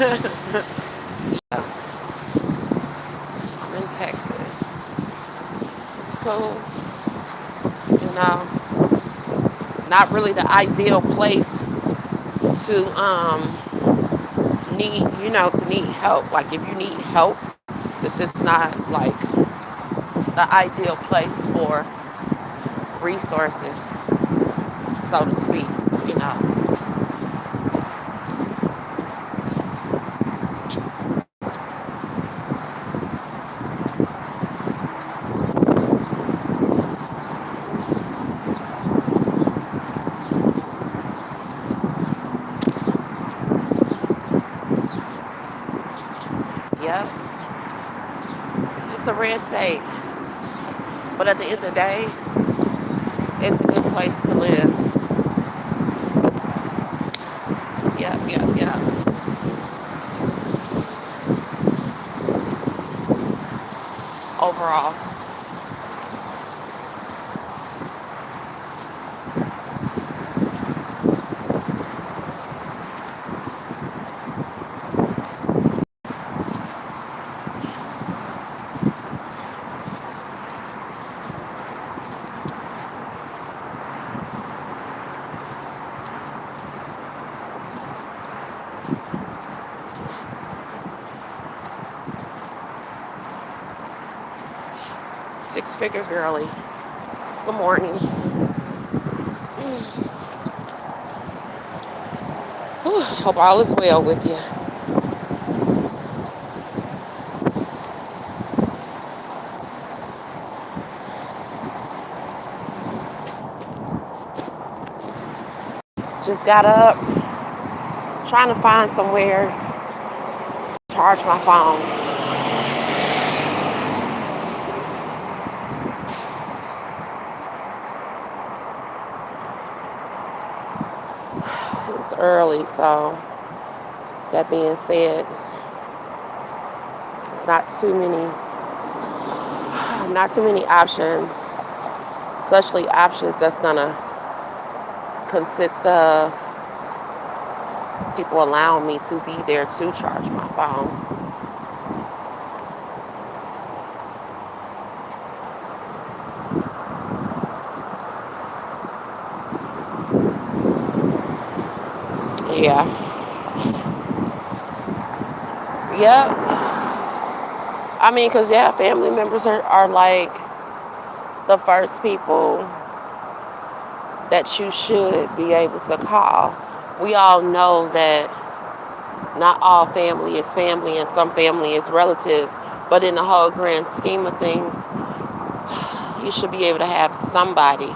Yeah, I'm in Texas. It's cool, you know. Not really the ideal place to need, to need help. Like if you need help, this is not like the ideal place for resources, so to speak, you know. Yep, it's a red state, but at the end of the day, it's a good place to live. Yep, yep, yep. Overall. 6-figure girly. Good morning. Whew, hope all is well with you. Just got up, trying to find somewhere to charge my phone. It's early, so that being said, it's not too many options, especially options that's gonna consist of people allowing me to be there to charge my phone. Yeah. Yep. I mean, because, yeah, family members are like the first people that you should be able to call. We all know that not all family is family and some family is relatives, but in the whole grand scheme of things, you should be able to have somebody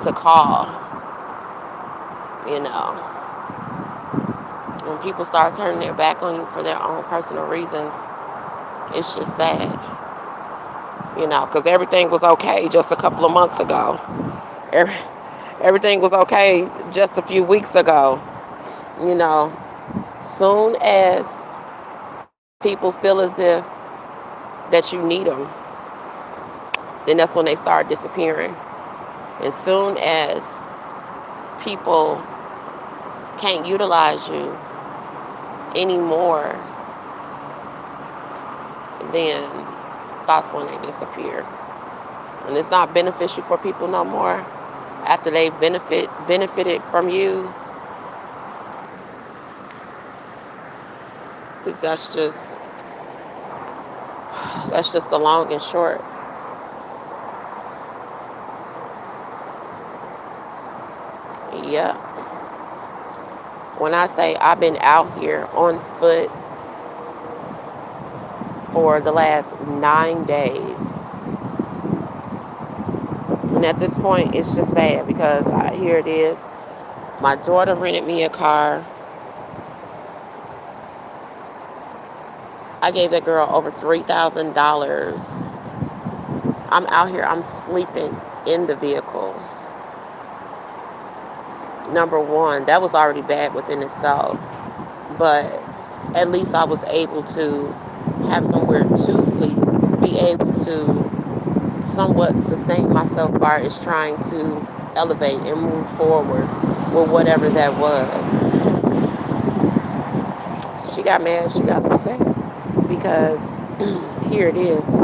to call, you know. When people start turning their back on you for their own personal reasons, it's just sad, because everything was okay just a couple of months ago. Every, everything was okay just a few weeks ago, you know. Soon as people feel as if that you need them, then that's when they start disappearing. As soon as people can't utilize you anymore, then that's when they disappear. And it's not beneficial for people no more after they benefited from you. That's just the long and short. Yeah. When I say I've been out here on foot for the last 9 days. And at this point, it's just sad because here it is. My daughter rented me a car. I gave that girl over $3,000. I'm out here, I'm sleeping in the vehicle. Number one, that was already bad within itself. But at least I was able to have somewhere to sleep, be able to somewhat sustain myself by is trying to elevate and move forward with whatever that was. She got mad. She got upset because here it is.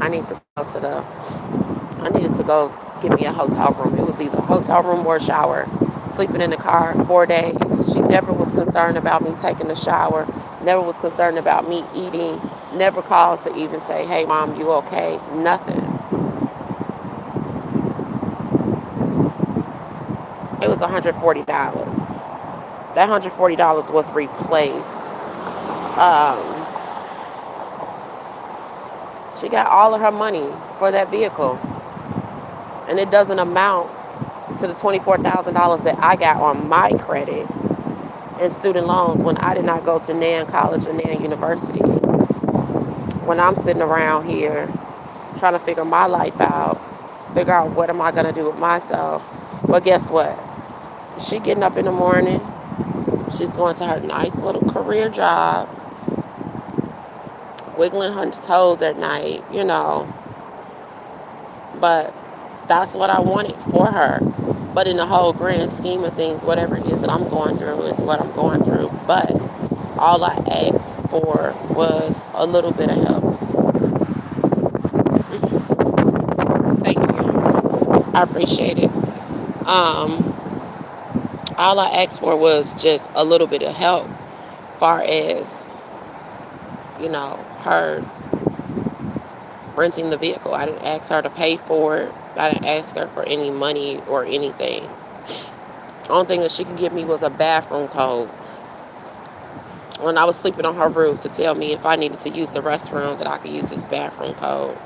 I need to go to the. I needed to go get me a hotel room. It was either a hotel room or a shower. Sleeping in the car 4 days. She never was concerned about me taking a shower. Never was concerned about me eating. Never called to even say, "Hey, mom, you okay?" Nothing. It was $140. That $140 was replaced. Um, she got all of her money for that vehicle, and it doesn't amount to the $24,000 that I got on my credit and student loans when I did not go to Nan College or Nan University. When I'm sitting around here trying to figure my life out, figure out what am I going to do with myself. But guess what? She getting up in the morning. She's going to her nice little career job, wiggling her toes at night, But that's what I wanted for her. But in the whole grand scheme of things, whatever it is that I'm going through is what I'm going through. But all I asked for was a little bit of help. Thank you. I appreciate it. Um, all I asked for was just a little bit of help, far as, her renting the vehicle. I didn't ask her to pay for it. I didn't ask her for any money or anything. The only thing that she could give me was a bathroom code when I was sleeping on her roof to tell me if I needed to use the restroom that I could use this bathroom code.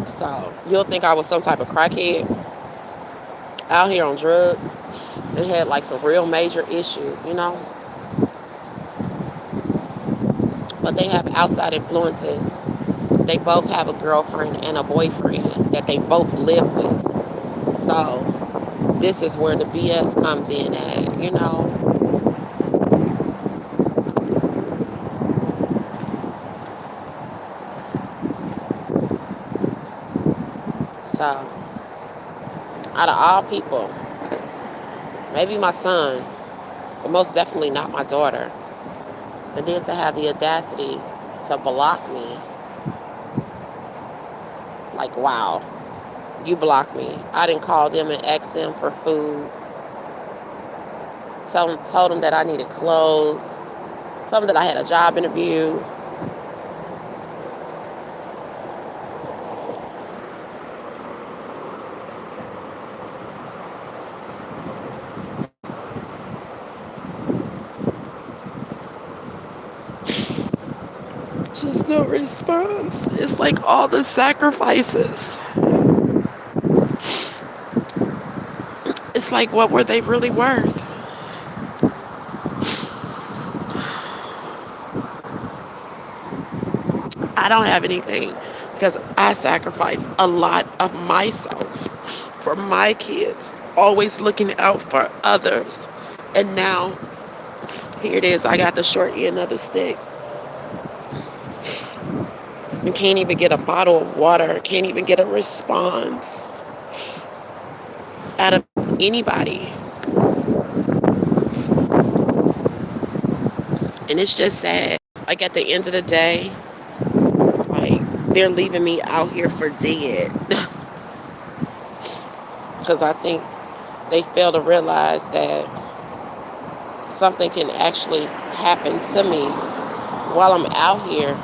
So you'll think I was some type of crackhead out here on drugs and had like some real major issues. But they have outside influences. They both have a girlfriend and a boyfriend that they both live with. So this is where the BS comes in at. So out of all people, maybe my son, but most definitely not my daughter. And then to have the audacity to block me. Like, wow, you blocked me. I didn't call them and ask them for food. Told them that I needed clothes. Told them that I had a job interview. Just no response. It's like all the sacrifices. It's like, what were they really worth? I don't have anything because I sacrifice a lot of myself for my kids, always looking out for others. And now, here it is, I got the short end of the stick. You can't even get a bottle of water, can't even get a response out of anybody. And it's just sad. Like at the end of the day, like they're leaving me out here for dead. Because I think they fail to realize that something can actually happen to me while I'm out here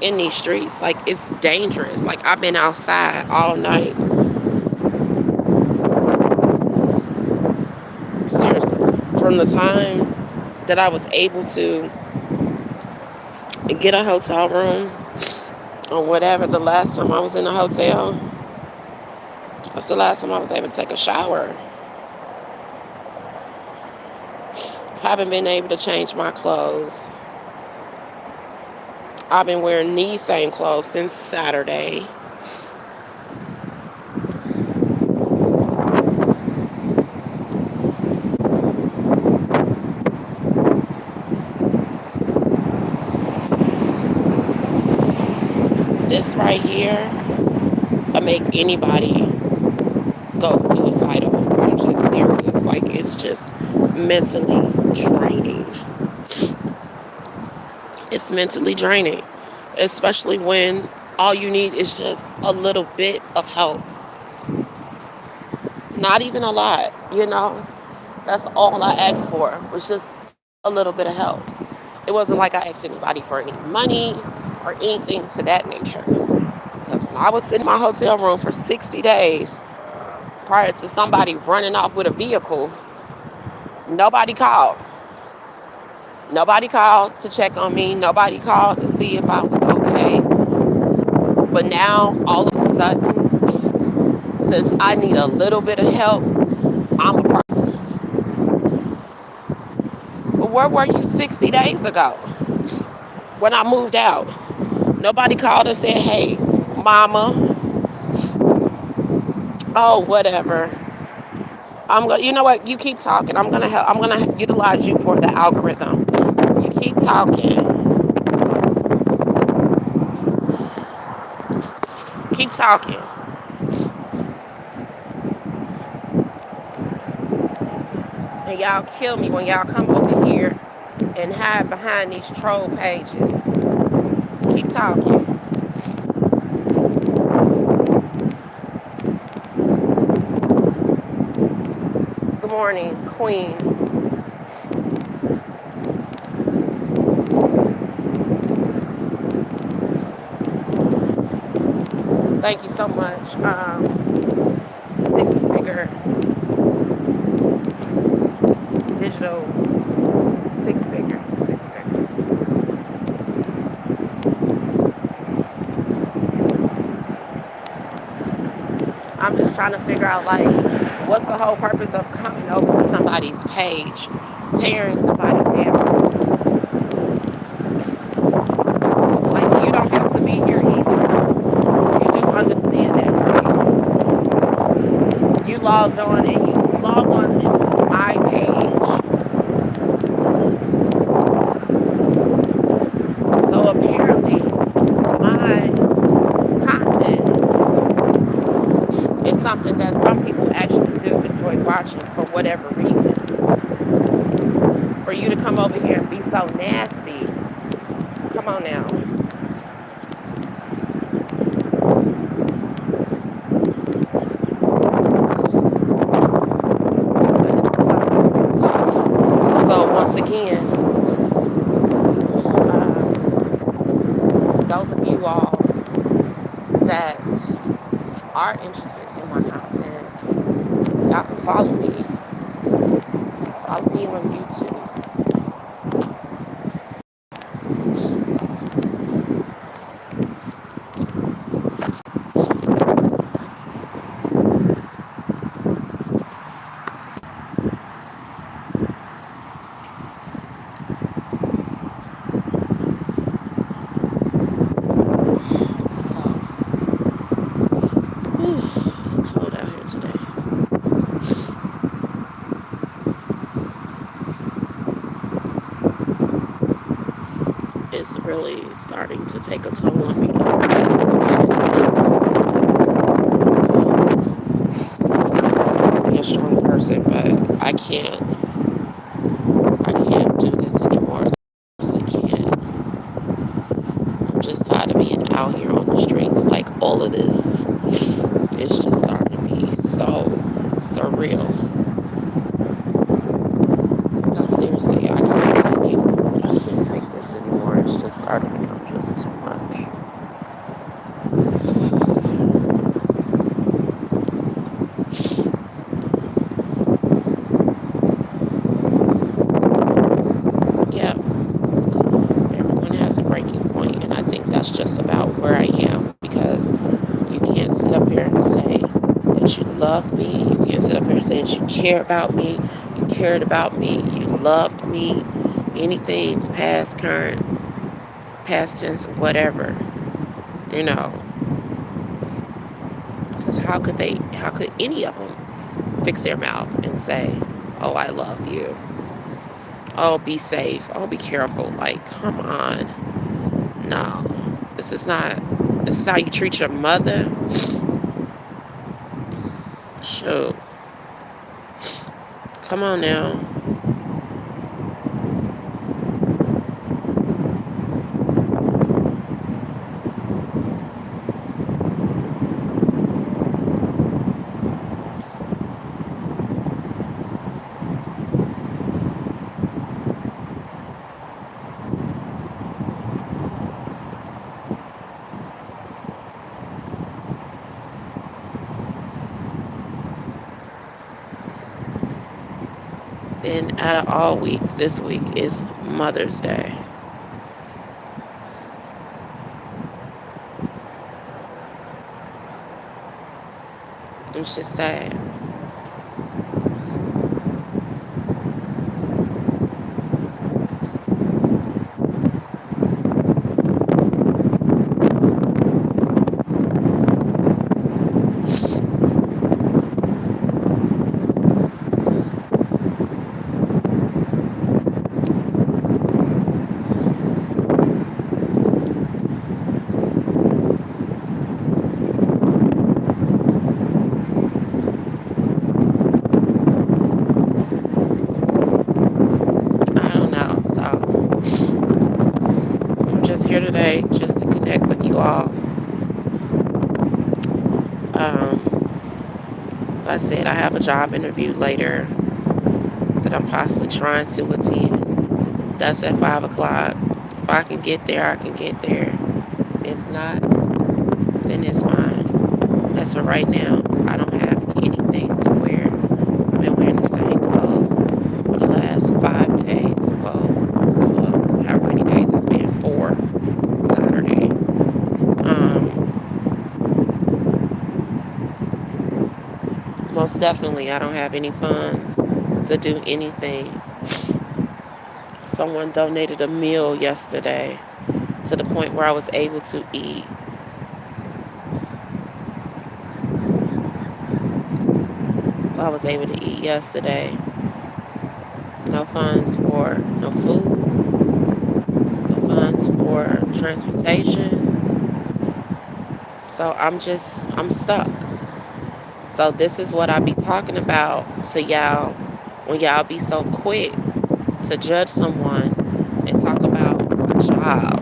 in these streets. Like, it's dangerous. Like, I've been outside all night. Seriously. From the time that I was able to get a hotel room or whatever, the last time I was in a hotel, that's the last time I was able to take a shower. Haven't been able to change my clothes. I've been wearing these same clothes since Saturday. This right here will make anybody go suicidal. like it's just mentally draining. It's mentally draining, especially when all you need is just a little bit of help. Not even a lot, you know. That's all I asked for, was just a little bit of help. It wasn't like I asked anybody for any money or anything to that nature. Because when I was sitting in my hotel room for 60 days prior to somebody running off with a vehicle, nobody called. Nobody called to check on me. Nobody called to see if I was okay. But now, all of a sudden, since I need a little bit of help, I'm a problem. But where were you 60 days ago when I moved out? Nobody called and said, hey, mama, oh, whatever. You know what? You keep talking. I'm gonna help. I'm gonna utilize you for the algorithm. You keep talking. Keep talking. And y'all kill me when y'all come over here and hide behind these troll pages. Keep talking. Good morning, Queen. Thank you so much. Six-figure digital, six-figure. I'm just trying to figure out, like, what's the whole purpose of coming over to somebody's page, tearing somebody down? Like, you don't have to be here either. You do understand that, right? You logged on into my page. So apparently, my content is something that some people actually do enjoy watching for whatever reason. For you to come over here and be so nasty, come on now. So once again, those of you all that are interested in my content, y'all can follow me. Follow me on YouTube. It's cold out here today. It's really starting to take a toll on me. I'm be a strong person, but I can't do this anymore. I honestly can't. I'm just tired of being out here on the streets. Like, all of this is just starting to be so surreal. No, seriously, I can't take it. I can't take this anymore. It's just starting to become just too much. Yeah, everyone has a breaking point, and I think that's just about where I am, because you can't sit up here and say that you love me. You can't sit up here and say that you care about me. You cared about me. You loved me. Anything, past, current, past tense, whatever. You know, because how could any of them fix their mouth and say, oh, I love you. Oh, be safe. Oh, be careful. Like, come on. No, this is how you treat your mother. Shoot. Come on now. Then out of all weeks, this week is Mother's Day. It's just sad. I don't know. So I'm just here today just to connect with you all. Like I said, I have a job interview later that I'm possibly trying to attend. That's at 5 o'clock. If I can get there, I can get there. If not, then it's fine. As for right now, I don't have anything to wear. I've been wearing the same clothes for the last 5 days. Well, however many days it's been, 4 Saturday. Most definitely, I don't have any funds to do anything. Someone donated a meal yesterday to the point where I was able to eat. So I was able to eat yesterday. No funds for no food, no funds for transportation. So I'm stuck. So this is what I be talking about to y'all when y'all be so quick to judge someone and talk about a job.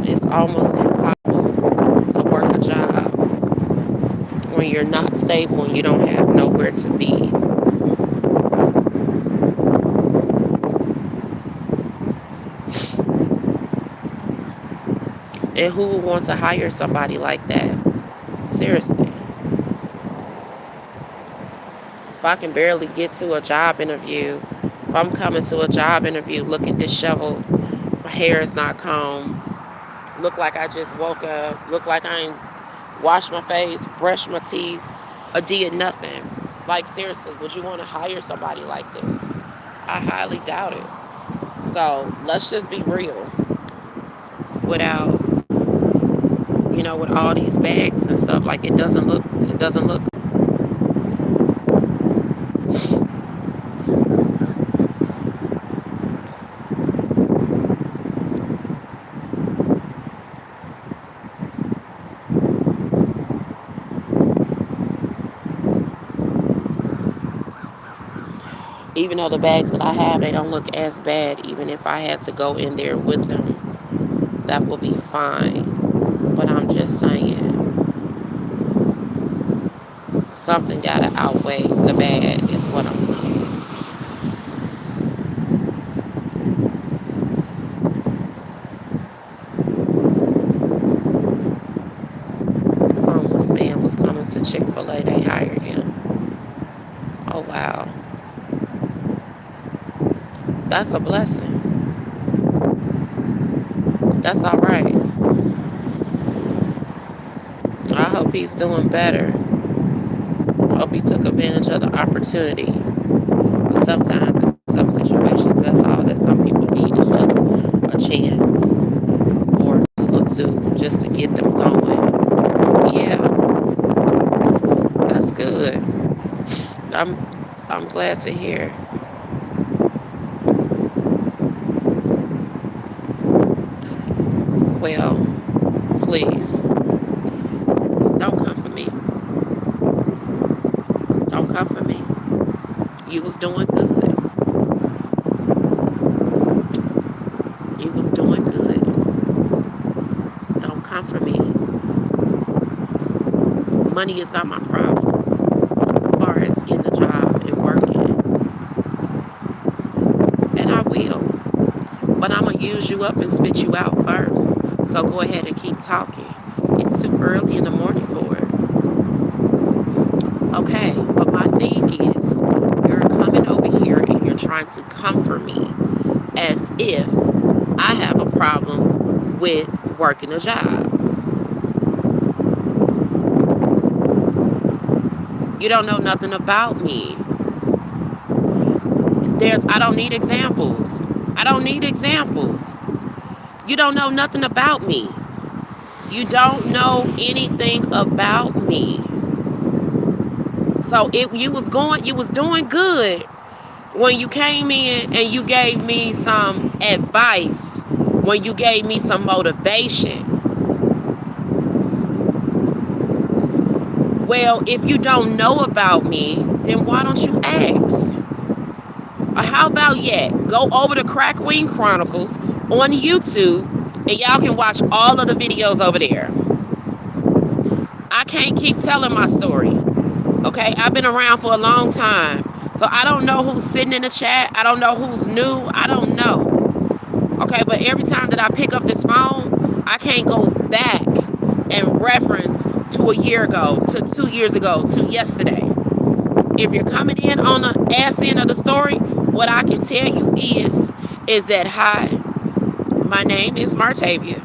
It's almost impossible to work a job when you're not stable and you don't have nowhere to be. And who would want to hire somebody like that? Seriously. If I can barely get to a job interview, if I'm coming to a job interview looking disheveled, my hair is not combed, look like I just woke up, look like I ain't washed my face, brushed my teeth, or did nothing. Like, seriously, would you want to hire somebody like this? I highly doubt it. So let's just be real. Without, with all these bags and stuff, like it doesn't look. Even though the bags that I have, they don't look as bad. Even if I had to go in there with them, that will be fine. But I'm just saying, something gotta outweigh the bad is what I'm saying. The homeless man was coming to Chick-fil-A. They hired him. Oh, wow. That's a blessing. That's all right. I hope he's doing better. I hope he took advantage of the opportunity. Because sometimes in some situations, that's all that some people need is just a chance or a tool or two just to get them going. Yeah, that's good. I'm glad to hear. Well, please don't come for me. Don't come for me. You was doing good. You was doing good. Don't come for me. Money is not my problem. As far as getting a job and working, and I will. But I'm gonna use you up and spit you out first. So go ahead and keep talking. It's too early in the morning for it. Okay, but my thing is, you're coming over here and you're trying to comfort me as if I have a problem with working a job. You don't know nothing about me. I don't need examples. I don't need examples. You don't know nothing about me. You don't know anything about me. So you was doing good when you came in and you gave me some advice, when you gave me some motivation. Well, if you don't know about me, then why don't you ask? Or how about go over to KRACK WING KHRONICALS on YouTube and y'all can watch all of the videos over there. I can't keep telling my story. Okay, I've been around for a long time. So I don't know who's sitting in the chat. I don't know who's new. I don't know. Okay, but every time that I pick up this phone, I can't go back and reference to a year ago, to 2 years ago, to yesterday. If you're coming in on the ass end of the story, what I can tell you is that, hi, my name is Martavia.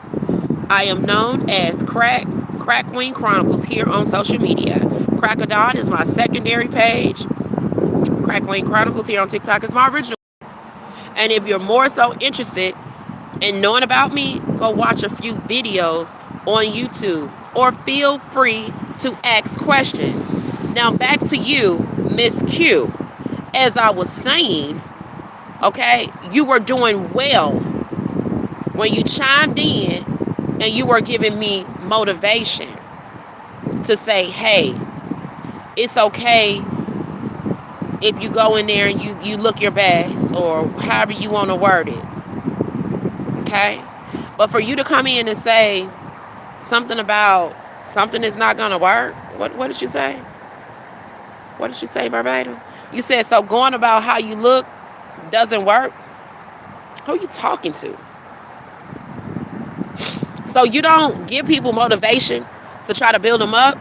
I am known as KRACK WING KHRONICALS here on social media. Crackadon is my secondary page. KRACK WING KHRONICALS here on TikTok is my original. And if you're more so interested in knowing about me, go watch a few videos on YouTube or feel free to ask questions. Now back to you, Miss Q. As I was saying, okay, you were doing well when you chimed in and you were giving me motivation to say, hey, it's okay if you go in there and you look your best, or however you want to word it. Okay? But for you to come in and say something about something is not going to work, what did you say? What did you say verbatim? You said, so going about how you look doesn't work? Who are you talking to? So you don't give people motivation to try to build them up,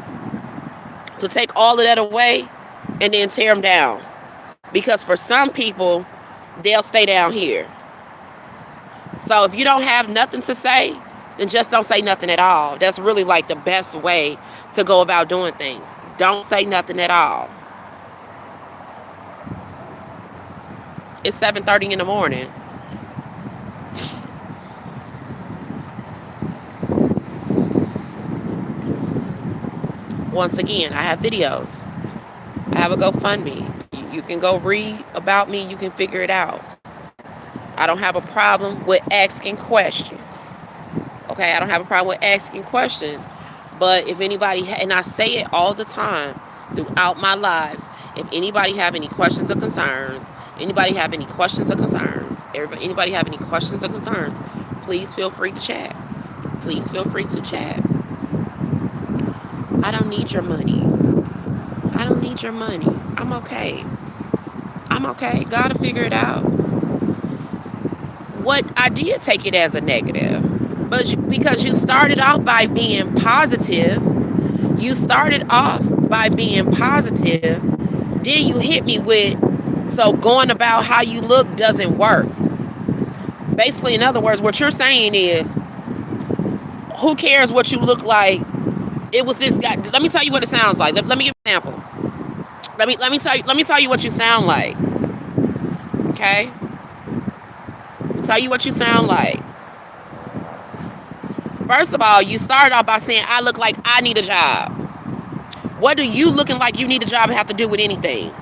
to take all of that away and then tear them down. Because for some people, they'll stay down here. So if you don't have nothing to say, then just don't say nothing at all. That's really like the best way to go about doing things. Don't say nothing at all. It's 7:30 in the morning. Once again, I have videos. I have a GoFundMe. You can go read about me. You can figure it out. I don't have a problem with asking questions. Okay, I don't have a problem with asking questions. But if anybody, and I say it all the time throughout my lives, if anybody have any questions or concerns, anybody have any questions or concerns, please feel free to chat. Please feel free to chat. I don't need your money. I don't need your money. I'm okay. I'm okay. Gotta figure it out. What I did take it as a negative, but because you started off by being positive, then you hit me with, so going about how you look doesn't work. Basically, in other words, what you're saying is, who cares what you look like? It was this guy. Let me tell you what it sounds like. Let me give an example. Let me tell you what you sound like. Okay? Let me tell you what you sound like. First of all, you started off by saying, I look like I need a job. What do you looking like you need a job have to do with anything?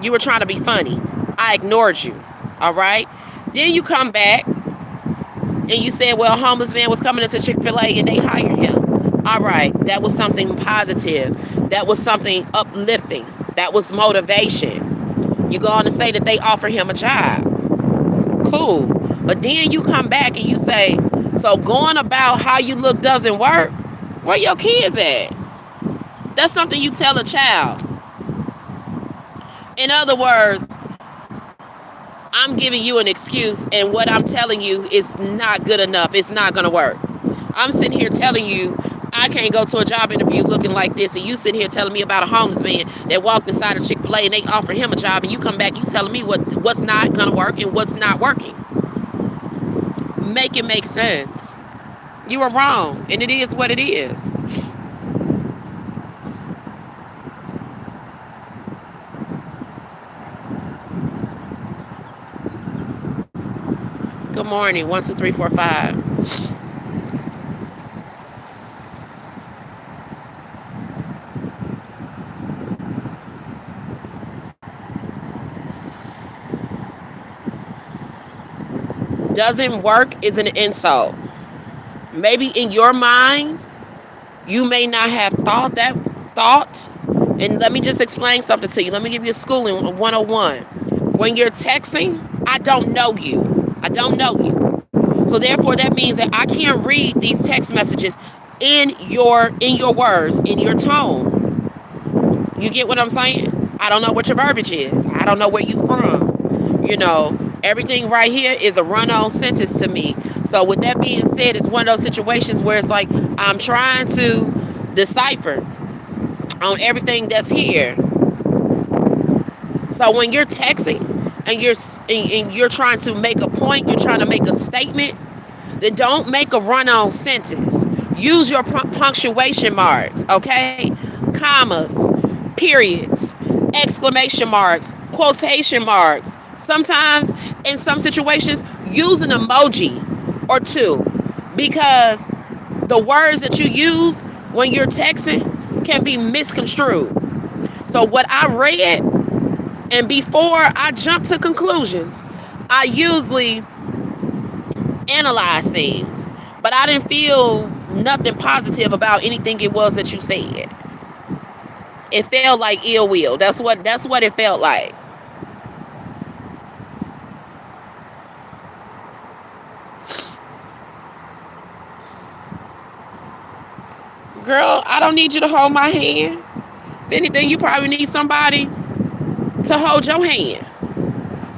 You were trying to be funny. I ignored you. All right? Then you come back and you said, well, a homeless man was coming into Chick-fil-A and they hired him. All right. That was something positive. That was something uplifting. That was motivation. You go on to say that they offer him a job. Cool. But then you come back and you say, so going about how you look doesn't work? Where your kids at? That's something you tell a child. In other words, I'm giving you an excuse, and what I'm telling you is not good enough. It's not going to work. I'm sitting here telling you I can't go to a job interview looking like this, and you sitting here telling me about a homeless man that walked inside of Chick-fil-A and they offer him a job, and you come back, you telling me what's not going to work and what's not working. Make it make sense. You are wrong, and it is what it is. Good morning. 1, 2, 3, 4, 5. Doesn't work is an insult. Maybe in your mind, you may not have thought that thought. And let me just explain something to you. Let me give you a schooling 101. When you're texting, I don't know you. I don't know you. So therefore, that means that I can't read these text messages in your words, in your tone. You get what I'm saying? I don't know what your verbiage is. I don't know where you from. Everything right here is a run-on sentence to me. So with that being said, it's one of those situations where it's like I'm trying to decipher on everything that's here. So when you're texting and you're trying to make a point, you're trying to make a statement, then don't make a run-on sentence. Use your punctuation marks, okay? Commas, periods, exclamation marks, quotation marks. Sometimes, in some situations, use an emoji or two, because the words that you use when you're texting can be misconstrued. So what I read, and before I jump to conclusions, I usually analyze things. But I didn't feel nothing positive about anything it was that you said. It felt like ill will. That's what it felt like. Girl, I don't need you to hold my hand. If anything, you probably need somebody to hold your hand.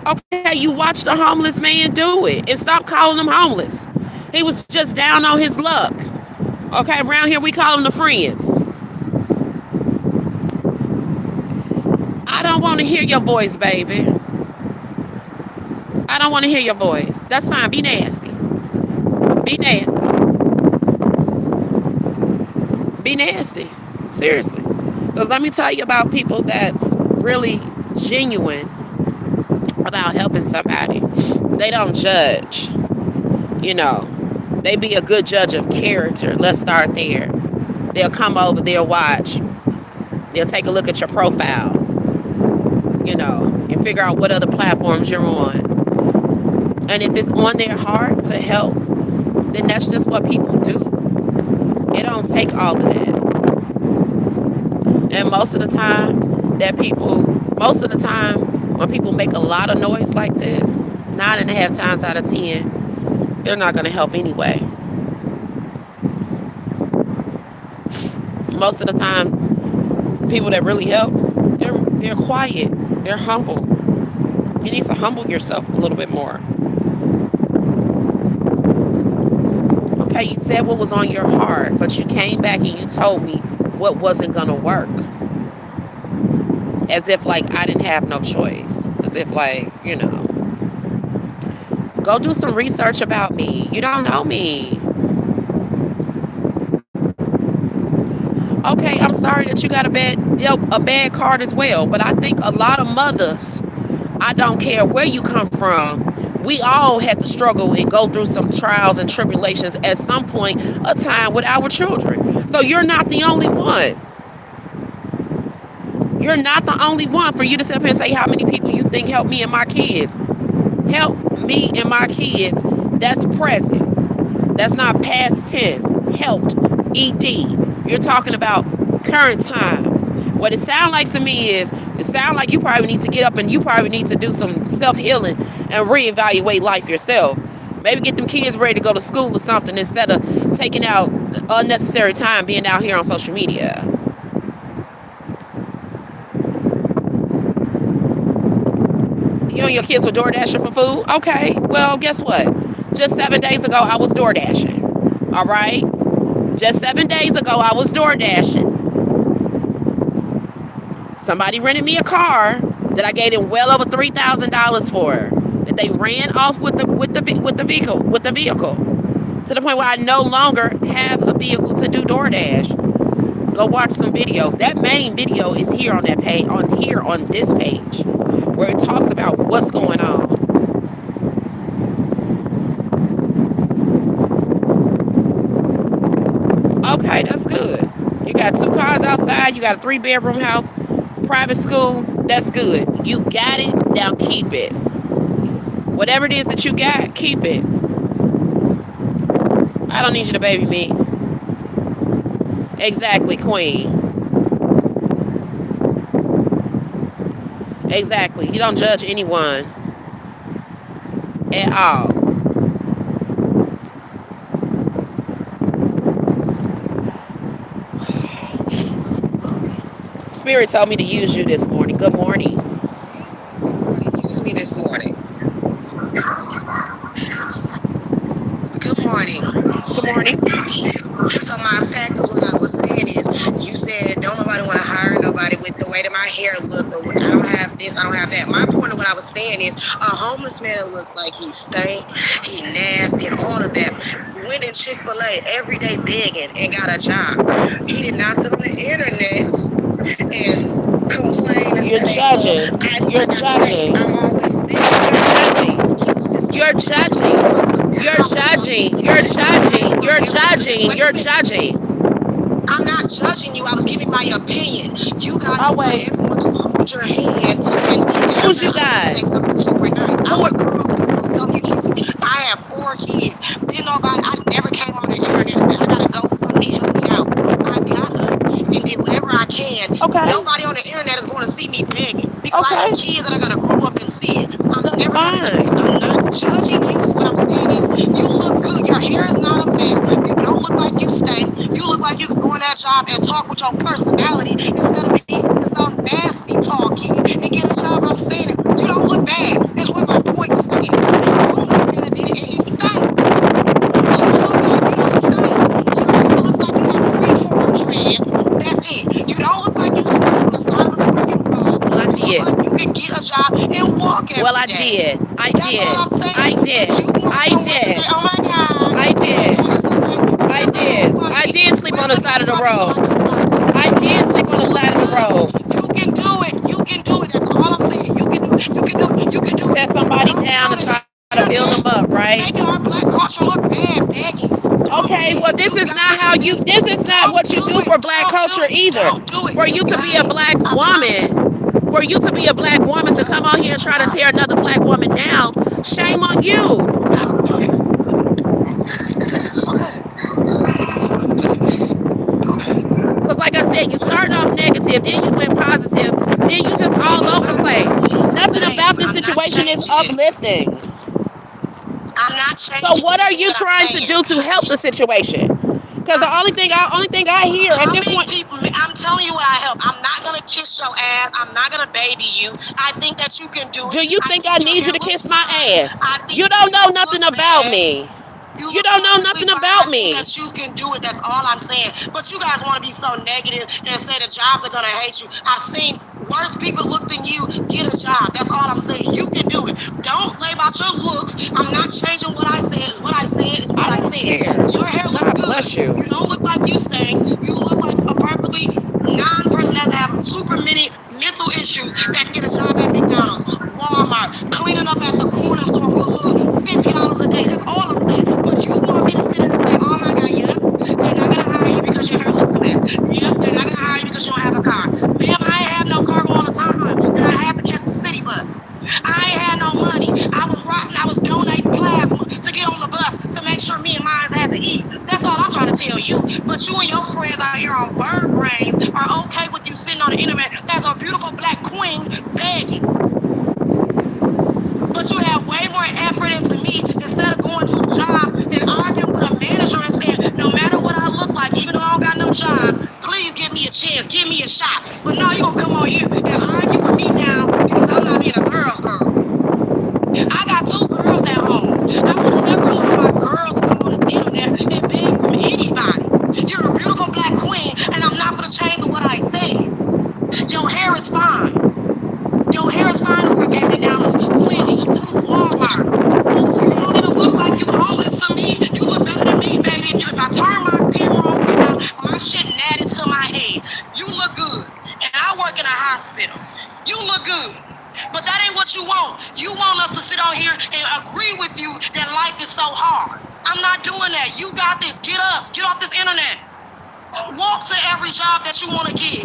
Okay, you watch the homeless man do it and stop calling him homeless. He was just down on his luck. Okay, around here we call them the friends. I don't want to hear your voice, baby. I don't want to hear your voice. That's fine. Be nasty. Be nasty. Be nasty. Seriously. Because let me tell you about people that's really genuine about helping somebody. They don't judge. They be a good judge of character. Let's start there. They'll come over, they'll watch. They'll take a look at your profile. And figure out what other platforms you're on. And if it's on their heart to help, then that's just what people do. It don't take all of that. And most of the time, when people make a lot of noise like this, 9.5 times out of 10, they're not going to help anyway. Most of the time, people that really help, they're quiet. They're humble. You need to humble yourself a little bit more. Okay, you said what was on your heart, but you came back and you told me what wasn't going to work. As if like I didn't have no choice. As if like, go do some research about me. You don't know me. Okay, I'm sorry that you got a bad card as well, but I think a lot of mothers, I don't care where you come from, we all had to struggle and go through some trials and tribulations at some point of time with our children. So you're not the only one. You're not the only one for you to sit up here and say how many people you think help me and my kids. Help me and my kids, that's present. That's not past tense. Helped, ED. You're talking about current times. What it sounds like to me is It sounds like you probably need to get up and you probably need to do some self-healing and reevaluate life yourself. Maybe get them kids ready to go to school or something instead of taking out unnecessary time being out here on social media. You and your kids were door dashing for food? Okay, well, guess what? Just 7 days ago, I was door dashing. All right? Just 7 days ago, I was door dashing. Somebody rented me a car that I gave them well over $3,000 for. That they ran off with the vehicle to the point where I no longer have a vehicle to do DoorDash. Go watch some videos. That main video is here on that page, on this page, where it talks about what's going on. Okay, that's good. You got 2 cars outside. You got a 3-bedroom house, private school. That's good. You got it. Now keep it. Whatever it is that you got, keep it. I don't need you to baby me. Exactly, queen. Exactly. You don't judge anyone at all. Spirit told me to use you this morning. Good morning. Use me this morning. Good morning. Good morning. So my fact is what I was saying is, you said don't nobody want to hire nobody with the way that my hair looked, or I don't have this, I don't have that. My point of what I was saying is, a homeless man that looked like he stank, he nasty, and all of that, went in Chick-fil-A every day begging and got a job. He did not sit on the internet and complain and You're say, well, judging. You're I got judging. I'm always begging. You're judging. You're judging. You're judging. You're judging. You're judging. I'm not judging you. I was giving my opinion. You guys Oh, want wait. everyone to hold your hand and think that Who's you I'm gonna guys? say something super nice. I'm a girl telling you truthfully. I have 4 kids. Didn't nobody. I never came on the internet and said I gotta go fund me, help me out. I got up and did whatever I can. Okay. Nobody on the internet is going to see me begging because I Okay. have kids that are gonna grow up and see it. I'm That's never gonna do fine. this. I'm not judging you. What I'm saying is, you look good. Your hair is not a mess. You don't look like you stink. You look like you could go in that job and talk with your personality instead of being some nasty talking and get a job. I'm saying it. You don't look bad. Is what my point was saying. The homeless man did it and he stank. You look like you don't stink. Your hair looks like you have freeform dreads. That's it. You don't look like you stink on the side of a freaking road. Well, I You look did. like you can get a job and walk Well, I every day. did. I That's did. all I'm saying. I did. But you want I someone to did. say, oh my God. I did. Okay, it's okay. I Where's the did. GoFundMe? I did sleep on the Where's the side of the GoFundMe so road. I can donate to I you? did sleep on You the look side of the road. good. You can do it. You can do it. That's all I'm saying. You can do it. You can do it. You can do Tear it. somebody Don't get down on and the try to build them internet up, right? making our black culture look bad, begging. Don't do Okay, well it. this You is got not it, how you sis. this is not Don't what you do do it. for black Don't do culture it. either. Don't do it. For you You to got be a it. black I promise. woman, for you to be a black woman to come out here and try to tear another black woman down, shame on you. Cause like I said, you started off negative, then you went positive, then you just all over the place. Nothing about this I'm not situation is changing it. uplifting. I'm not So changing what are anything you that I'm trying to saying. do to help the situation? Because the only thing I hear at How this many point, people? I'm telling you what I help. I'm not gonna kiss your ass. I'm not gonna baby you. I think that you can do it. do you I think think I your need you hair to looks kiss my fine. ass? I think You you don't know don't look nothing about bad. me. You You look don't know perfectly nothing fine. I about think me. that you can do it. That's all I'm saying. But you guys want to be so negative and say the jobs are gonna hate you. I've seen worse people look than you get a job. That's all I'm saying. You can do it. Don't lay about your looks. I'm not changing what I said. What I said is what I I don't said. care. Your hair looks God good. bless you. You don't look like you stink. You look like a perfectly non-person that have super many mental issues that can get a job at McDonald's, Walmart, cleaning up at the corner store for a little $50 a day. That's all I'm saying. But you want me to sit there and say, oh my God, yep, they're not gonna hire you because your hair looks a mess. Yep, they're not gonna hire you because you don't have a car. Ma'am, I ain't have no car all the time, and I had to catch the city bus. I ain't had no money. I was donating plasma to get on the bus to make sure me and mine had to eat. That's all I'm trying to tell you. so hard. I'm not doing that. You got this. Get up. Get off this internet. Walk to every job that you want to get.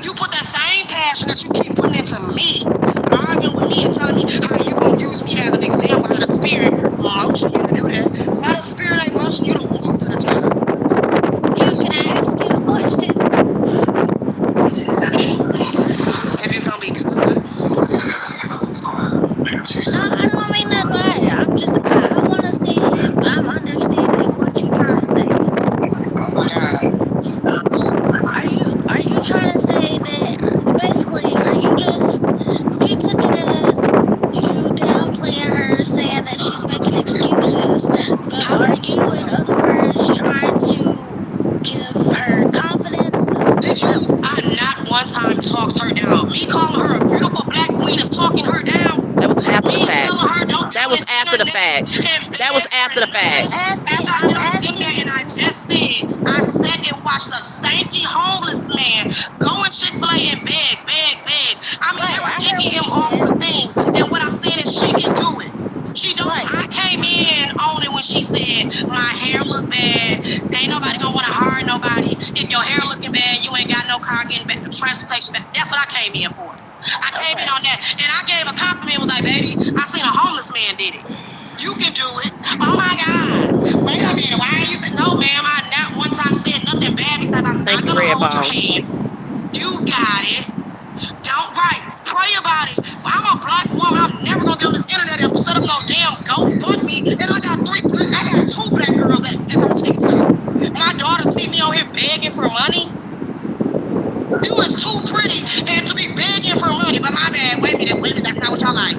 You put that same passion that you keep putting into me, arguing with me and telling me how you gonna use me as an example, how the spirit motion you to do that. Why the spirit ain't motion you to walk to the job? Can I ask you a question? If it's gonna be good. No, I don't mean that lie. I want to see if I'm understanding what you're trying to say. Oh my God. Are you trying to say that basically you took it as you downplaying her, saying that she's making excuses, but are you in other words trying to give her confidence? Did you? I not one time talked her down. Me calling her a beautiful black queen is talking her down. That was after the Me fact. telling her don't That was after the fact. That was after the fact. I'm asking And I you. just said, I sat and watched a stanky homeless man go in Chick-fil-A and beg. I mean, they Right, were I heard kicking what him you off said. the thing. And what I'm saying is she can do it. She don't. Right. I came in on it when she said my hair look bad. Ain't nobody gonna want to hire nobody. If your hair looking bad, you ain't got no car getting back, transportation back. That's what I came in for. I came in on that, and I gave a compliment. Was like, baby, I seen a homeless man did it. You can do it. Oh my God. Wait a minute. Why are you saying no, ma'am? I not one time said nothing bad besides I'm Thank not you, gonna hold your Redbone. hand. You got it. Don't pray about it. I'm a black woman. I'm never gonna get on this internet and set up no damn GoFundMe. And I got two black girls that's on TikTok. My daughter see me on here begging for money. You is too pretty and to be begging for money. But my bad. Wait a minute. That's not what y'all like.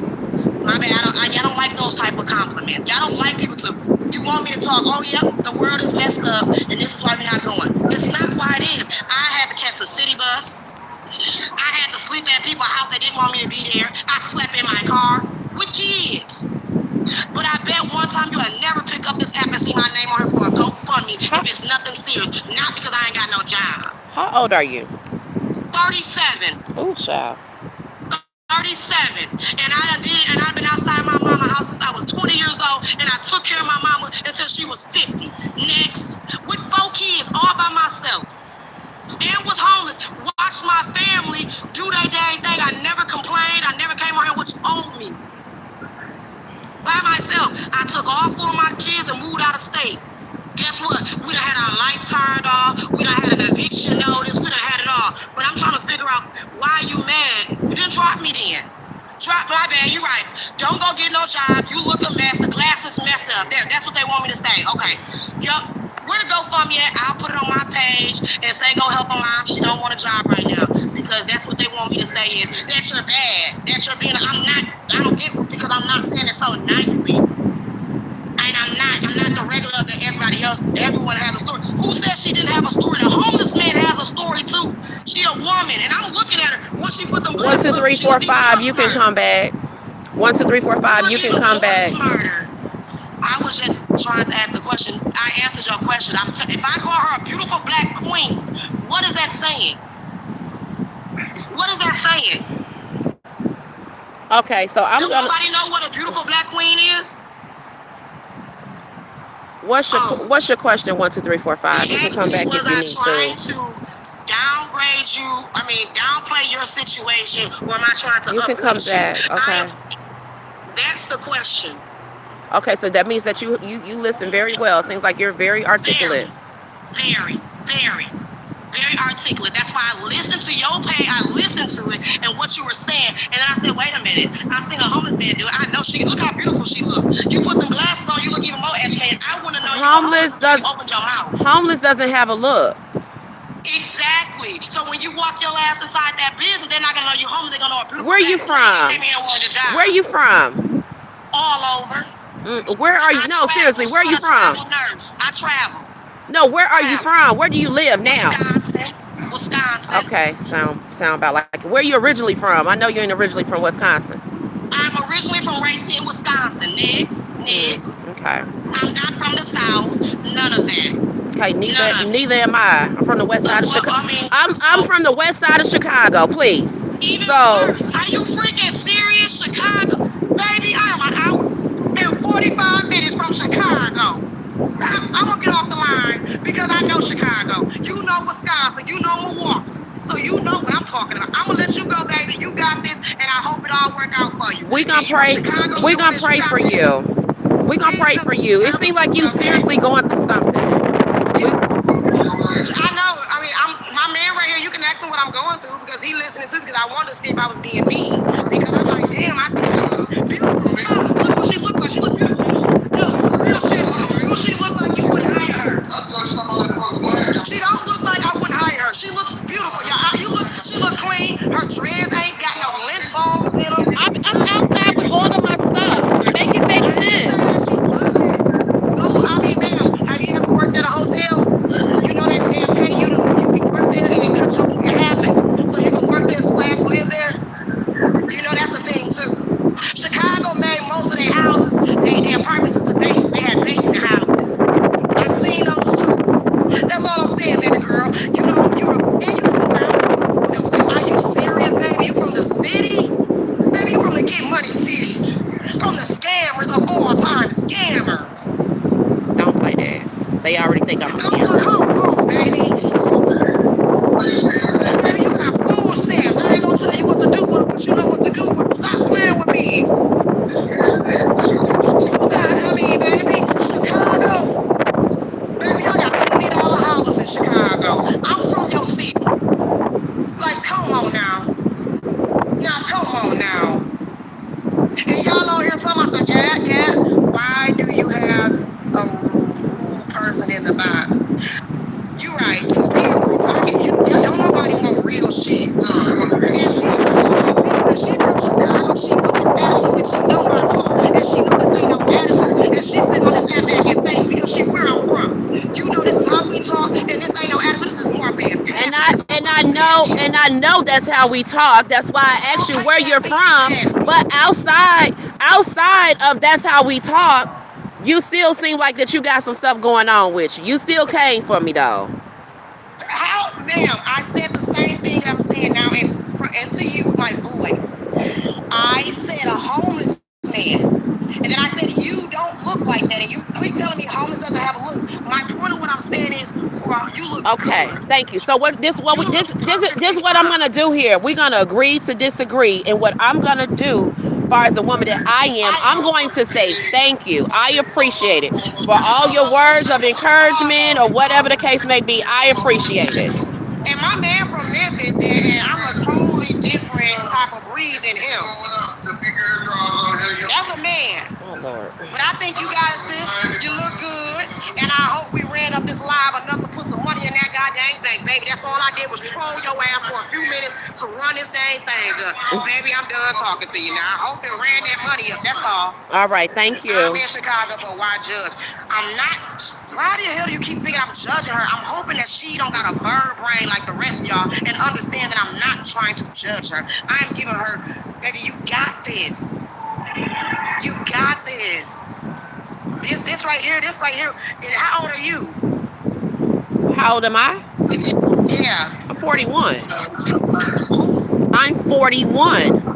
My bad. Y'all don't like those type of compliments. Y'all don't like people to. You want me to talk? Oh, yep. The world is messed up, and this is why we're not going. It's not why it is. I had to catch the city bus. I had to sleep at people's house that didn't want me to be there. I slept in my car with kids. But I bet one time you'll never pick up this app and see my name on here for a GoFundMe if it's nothing serious. Not because I ain't got no job. How old are you? 37. Oh, child. 37. And I done did it, and I've been outside my mama's house since I was 20 years old, and I took care of my mama until she was 50. Next. With 4 kids, all by myself. And was homeless. Watched my family do their dang thing. I never complained. I never came on here what you owed me. By myself. I took all 4 of my kids and moved out of state. Guess what? We done had our lights turned off. We done had an eviction notice. We done had it all. But I'm trying to figure out why you mad. You didn't drop me then. Drop my bad. You right. Don't go get no job. You look a mess. The glass is messed up. There. That's what they want me to say. Okay. Yup. Where to go from yet? I'll put it on my page and say go help her mom. She don't want a job right now because that's what they want me to say is that's your bad. That's your being. I don't get it because I'm not saying it so nicely. And I'm not the regular that everybody else. Everyone has a story. Who said she didn't have a story? The homeless man has a story too. She a woman, and I'm looking at her. Once she put them 1, 2, 3, 4, 5. You can come back. 1, 2, 3, 4, 5. You can come back. Smarter. I was just trying to ask a question. I answered your question. If I call her a beautiful black queen, what is that saying? What is that saying? Okay, so I'm Does gonna. nobody know what a beautiful black queen is? What's your question? 1, 2, 3, 4, 5. You can come back if you need Was I trying to. to downgrade you? I mean, downplay your situation, or am I trying to? You can come back. Okay. That's the question. Okay, so that means that you listen very well. Seems like you're very articulate. Very articulate. That's why I listened to your page. I listened to it and what you were saying, and then I said, wait a minute. I seen a homeless man do it. I know look how beautiful she look. You put them glasses on, you look even more educated. I want to know Homeless you opened your mouth. Homeless doesn't have a look. Exactly. So when you walk your ass inside that business, they're not gonna know you homeless. They're gonna know a beautiful. Where you from? Came here and wanted a job. Where you from? All over. Where are you? No, seriously, where are you from? I travel. No, where are you from? Where do you live now? Wisconsin. Okay, sound about like where you originally from? I know you ain't originally from Wisconsin. I'm originally from Racine, Wisconsin. Next. Okay. I'm not from the South. None of that. Okay, neither am I. I'm from the west side of Chicago. I'm from the west side of Chicago, please. Even worse. Are you freaking serious? Chicago? Baby, I am an hour and 45 minutes from Chicago. know Wisconsin, you know Milwaukee. So you know what I'm talking about. I'm gonna let you go, baby. You got this, and I hope it all work out for you. We gonna And you from pray. Chicago We doing gonna this, you pray got for this. you. We gonna Please pray do. for you. It seems like you Absolutely, okay? seriously going through something. We, I know. I mean, I'm my man right here. You can ask him what I'm going through because he listening too. Because I wanted to see if I was being mean. Because I'm like, damn, I think she was beautiful. Look what she looked like. She looked beautiful. Look, for real shit. Do she look like you would hire her? She don't look like I wouldn't hire her. She looks beautiful. She look clean. Her dreads ain't got no lint balls in them. I'm outside with all of my stuff. Make it make I didn't say sense. that she wasn't. Go, I mean, ma'am, have you ever worked at a hotel? You know that they'll pay you to, you can work there and they cut your habit. So you can work there slash live there. You know that's the thing too. Chicago made most of their houses, their apartments into basement. They had basement houses. I've seen those too. That's all I'm saying, baby girl. You don't, and you from where I'm from. Are you serious, baby? You from the city? Baby, you from the Get Money City. From the scammers of all time, scammers. Don't say that. They already think I'm a scammer. Come on, baby. Baby, you got food stamps. I ain't gonna tell you what to do with them, but you know what to do with them. Stop playing with me. You got, I mean, baby, Chicago. Baby, y'all got $20 houses in Chicago. I'm from your city. Like, come on now. Now, come on now. And y'all on here talking about, yeah. Why do you have a rude person in the box? You right, cause being rude, don't nobody want real shit. And she from Chicago, she know this attitude, and she know my talk, and she know this ain't no attitude, and she sitting on this app acting fake because she where I'm from. You know this is how we talk, and this ain't no attitude. This is more being passionate about what I'm saying. And I know that's how we talk. That's why I asked you where you're from. But outside of that's how we talk, you still seem like that you got some stuff going on with you. You still came for me though. How, ma'am? I said the same thing I'm saying now, and to you with my voice. I said a homeless man. And then I said, you don't look like that. And you keep telling me homeless doesn't have a look. My point of what I'm saying is, you look Okay, good. thank you. So this what I'm gonna do here. We're gonna agree to disagree, and what I'm gonna do, as far as the woman that I am, I'm going to say thank you. I appreciate it for all your words of encouragement or whatever the case may be. I appreciate it. And my man from Memphis, and I'm a totally different type of breed than him. That's a man. Oh Lord. But I think you guys, sis, you look good. And I hope we ran up this live enough to put some money in that goddamn bank, baby. That's all I did was troll your ass for a few minutes to run this dang thing up. Baby, I'm done talking to you now. I hope it ran that money up. That's all. All right, thank you. I'm in Chicago, but why judge? I'm not. Why the hell do you keep thinking I'm judging her? I'm hoping that she don't got a bird brain like the rest of y'all and understand that I'm not trying to judge her. I'm giving her, baby, you got this. You got this. This right here, And how old are you? How old am I? Yeah. I'm 41. I'm 41.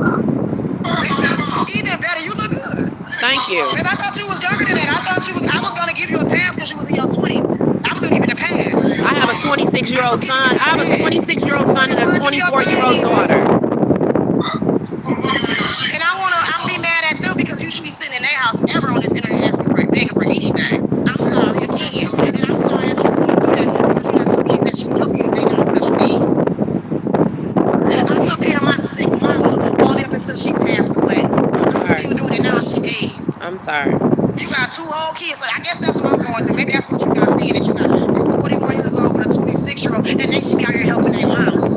Even better, you look good. Thank you. Babe, I thought you was younger than that. I was gonna give you a pass because you was in your 20s. I was gonna give you the pass. I have a 26-year-old son. I have a 26-year-old son and a 24-year-old daughter. And I'm be mad at them because you should be sitting in their house ever on this internet begging for anything. I'm sorry again. And I'm sorry that you couldn't do that because you got two kids that should help you if they got special needs. I took care of my sick mama all the way up until she passed away. I'm still doing it now. She dead. I'm sorry. You got two whole kids, so I guess that's what I'm going through. Maybe that's what you're not seeing. That you're 41 years old with a 26-year-old, and they should be out here helping their mama.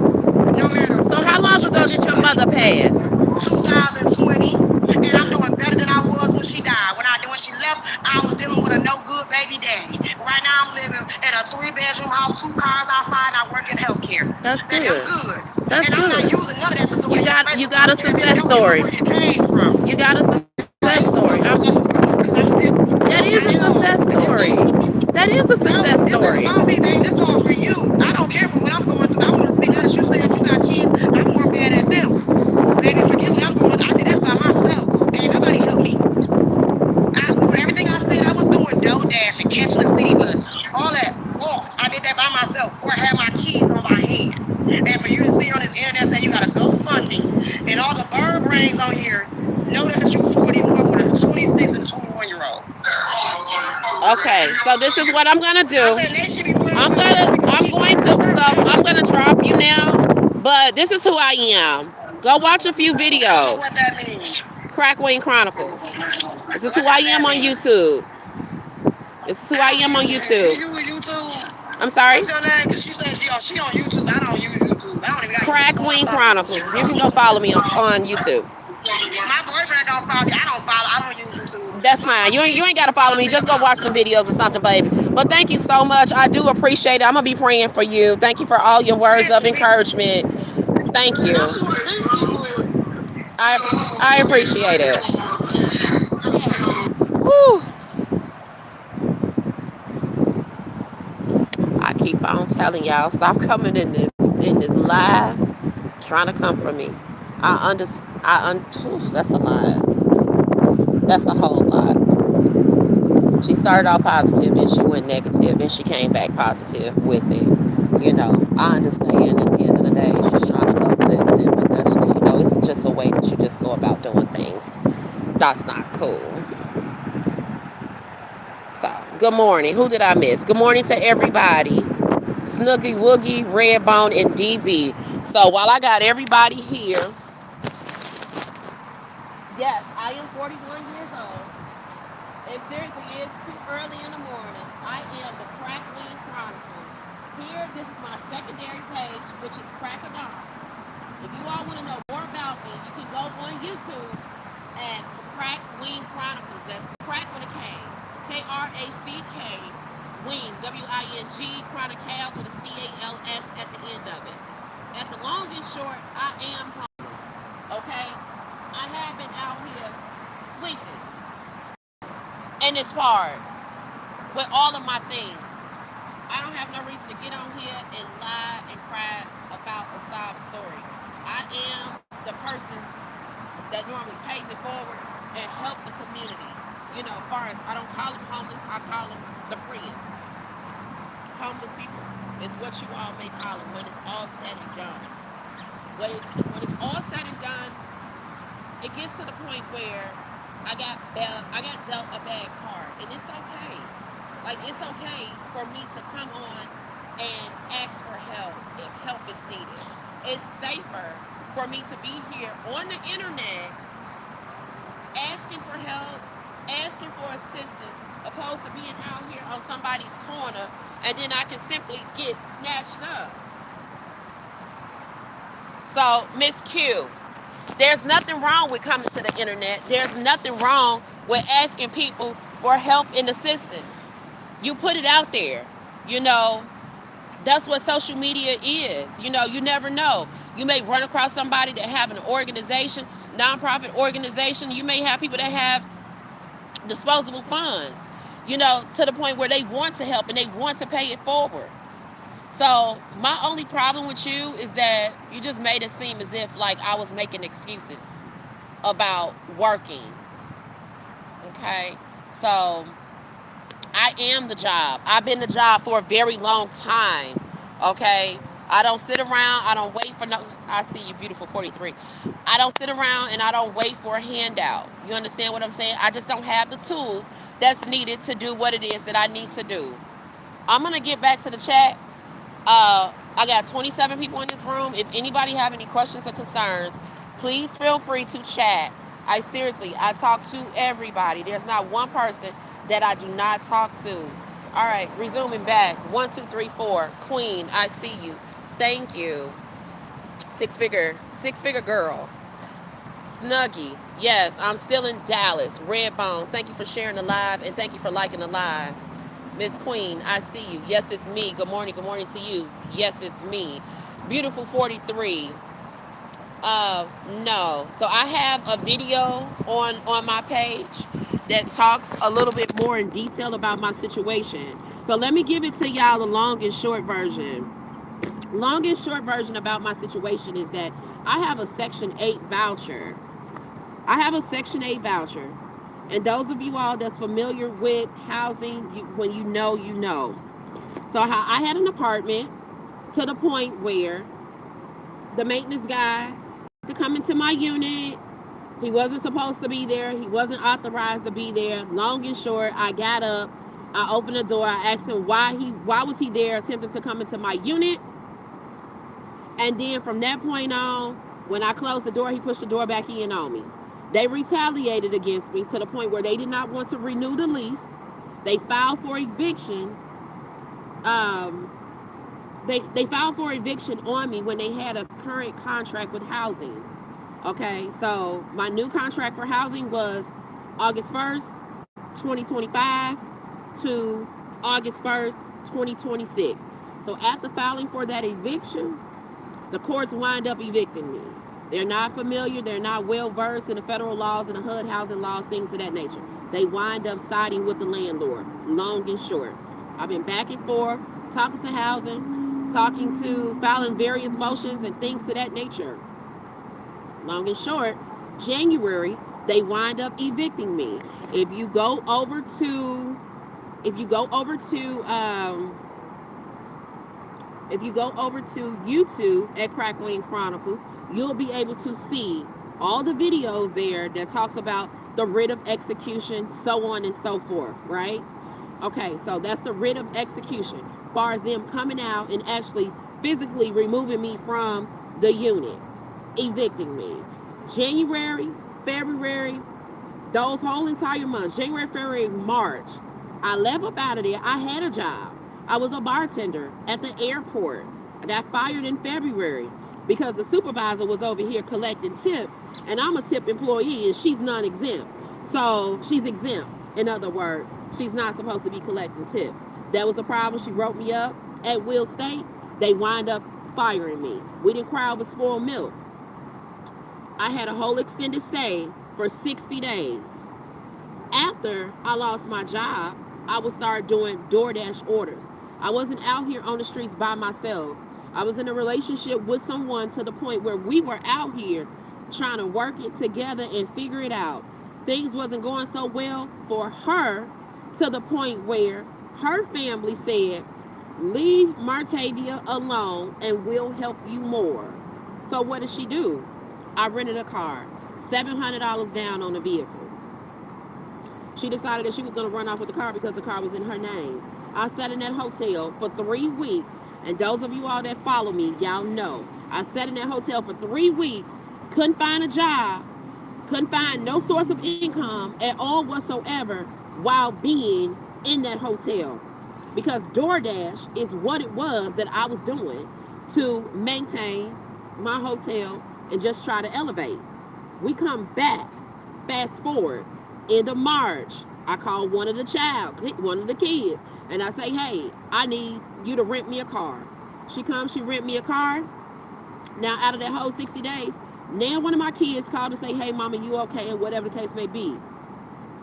No matter. So how long ago did your mother pass? 2020, and I'm doing better than I was when she died. When she left, I was dealing with a no good baby daddy. Right now, I'm living in a 3-bedroom house, 2 cars outside, and I work in healthcare. That's good. And I'm good. That's and good. I'm not using none of that to throw in your face. You got a success story. Where you came from. You got a success story. That is a success story. That is a success story. It's about me, baby. This all for you. I don't care what I'm going through. I want to see now that you said you got kids. I'm more mad at them. Baby, forget what I'm going through. I did this by myself. Ain't nobody help me. Everything I said I was doing, DoorDash and catching the city bus, all that, walked. I did that by myself. Or I had my Okay, so this is what I'm gonna I do. said they should be running my mouth because she I'm gonna drop you now. But this is who I am. Go watch a few I don't know what videos. that means. Crack Wing Chronicles. This is who What I does am that on mean? YouTube. This is who I I don't am on use you. YouTube. You YouTube? I'm sorry. What's your name? Because she said she on YouTube. I don't use YouTube. I don't even got Crack YouTube on Wing my phone. Chronicles. You can go follow me on YouTube. My boyfriend don't follow me. I don't follow. I don't use YouTube. That's My fine. You ain't boyfriend gotta follow follow me. Just go watch some TikTok. videos or something, baby. But thank you so much. I do appreciate it. I'm gonna be praying for you. Thank you for all your words of encouragement. Thank No, you. she want these people. I appreciate it. Woo. I keep on telling y'all, stop coming in this live trying to come for me. That's a lie. That's a whole lot. She started off positive, then she went negative, then she came back positive with it. I understand at the end of the day, she's trying to uplift it, but it's just a way that you just go about doing things. That's not cool. So, good morning. Who did I miss? Good morning to everybody. Snoogie Woogie, Redbone, and DB. So, while I got everybody here, yes, I am 41 years old. It seriously is too early in the morning. I am the Crack Wing Chronicles. Here, this is my secondary page, which is Crack of Dawn. If you all want to know more about me, you can go on YouTube at the Crack Wing Chronicles. That's Crack with a K. KRACK Wing, WING, Chronicals with a CALS at the end of it. At the long and short, I am homeless. Okay? I have been out here sleeping in this part with all of my things. I don't have no reason to get on here and lie and cry about a sob story. I am the person that normally pays it forward and help the community. As far as I don't call them homeless, I call them the friends. Homeless people is what you all may call them when it's all said and done. When it's all said and done, it gets to the point where I got dealt a bad card, and it's okay. Like, it's okay for me to come on and ask for help if help is needed. It's safer for me to be here on the internet asking for help, asking for assistance, opposed to being out here on somebody's corner and then I can simply get snatched up. So, Miss Q, there's nothing wrong with coming to the internet. There's nothing wrong with asking people for help and assistance. You put it out there. You know, that's what social media is. You never know. You may run across somebody that have an organization, nonprofit organization. You may have people that have disposable funds, to the point where they want to help and they want to pay it forward. So my only problem with you is that you just made it seem as if like I was making excuses about working. Okay. So I am the job. I've been the job for a very long time. Okay. I don't sit around. I don't wait for no. I see you, beautiful 43. I don't sit around and I don't wait for a handout. You understand what I'm saying? I just don't have the tools that's needed to do what it is that I need to do. I'm going to get back to the chat. I got 27 people in this room. If anybody have any questions or concerns, please feel free to chat. I talk to everybody. There's not one person that I do not talk to. All right, resuming back. 1, 2, 3, 4. Queen, I see you. Thank you. Six figure girl. Snuggie. Yes, I'm still in Dallas. Redbone. Thank you for sharing the live and thank you for liking the live. Miss Queen, I see you. Yes, it's me. Good morning to you. Yes, it's me. Beautiful 43. No. So I have a video on my page that talks a little bit more in detail about my situation. So let me give it to y'all the long and short version. Long and short version about my situation is that I have a Section 8 voucher. And those of you all that's familiar with housing, when you know, you know. So I had an apartment to the point where the maintenance guy to come into my unit. He wasn't supposed to be there. He wasn't authorized to be there. Long and short, I got up I opened the door. I asked him why was he there attempting to come into my unit. And then from that point on, when I closed the door, he pushed the door back in on me. They retaliated against me to the point where they did not want to renew the lease. They filed for eviction. Um, they filed for eviction on me when they had a current contract with housing. Okay, so my new contract for housing was August 1st, 2025 to August 1st, 2026. So after filing for that eviction, the courts wind up evicting me. They're not familiar, they're not well versed in the federal laws and the HUD housing laws, things of that nature. They wind up siding with the landlord, long and short. I've been back and forth, talking to housing, filing various motions and things to that nature. Long and short, January, they wind up evicting me. If you go over to, if you go over to, if you go over to YouTube at KRACK WING KHRONICALS, you'll be able to see all the videos there that talks about the writ of execution, so on and so forth, right? Okay, so that's the writ of execution. As far as them coming out and actually physically removing me from the unit, evicting me. January, February, those whole entire months, January, February, March, I left up out of there. I had a job. I was a bartender at the airport. I got fired in February because the supervisor was over here collecting tips, and I'm a tip employee, and she's non-exempt. So she's exempt. In other words, she's not supposed to be collecting tips. That was the problem. She wrote me up at Will State. They wind up firing me. We didn't cry over spoiled milk. I had a whole extended stay for 60 days. After I lost my job, I would start doing DoorDash orders. I wasn't out here on the streets by myself. I was in a relationship with someone to the point where we were out here trying to work it together and figure it out. Things wasn't going so well for her to the point where her family said, leave Martavia alone and we'll help you more. So what did she do? I rented a car, $700 down on the vehicle. She decided that she was going to run off with the car because the car was in her name. I sat in that hotel for 3 weeks, and those of you all that follow me, y'all know. I sat in that hotel for 3 weeks, couldn't find a job, couldn't find no source of income at all whatsoever while being in that hotel. Because DoorDash is what it was that I was doing to maintain my hotel and just try to elevate. We come back, fast forward, end of March. I call one of the kids, and I say, hey, I need you to rent me a car. She comes, she rent me a car. Now, out of that whole 60 days, now one of my kids called to say, hey, mama, you okay? And whatever the case may be.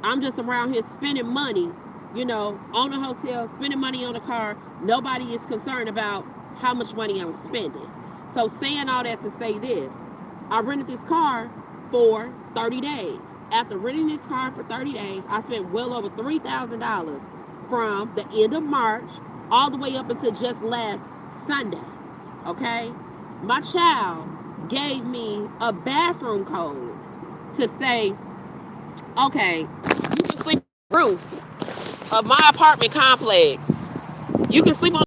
I'm just around here spending money, on the hotel, spending money on the car. Nobody is concerned about how much money I'm spending. So saying all that to say this, I rented this car for 30 days. After renting this car for 30 days, I spent well over $3,000 from the end of March all the way up until just last Sunday. Okay? My child gave me a bathroom code to say, okay, you can sleep on the roof of my apartment complex. You can sleep on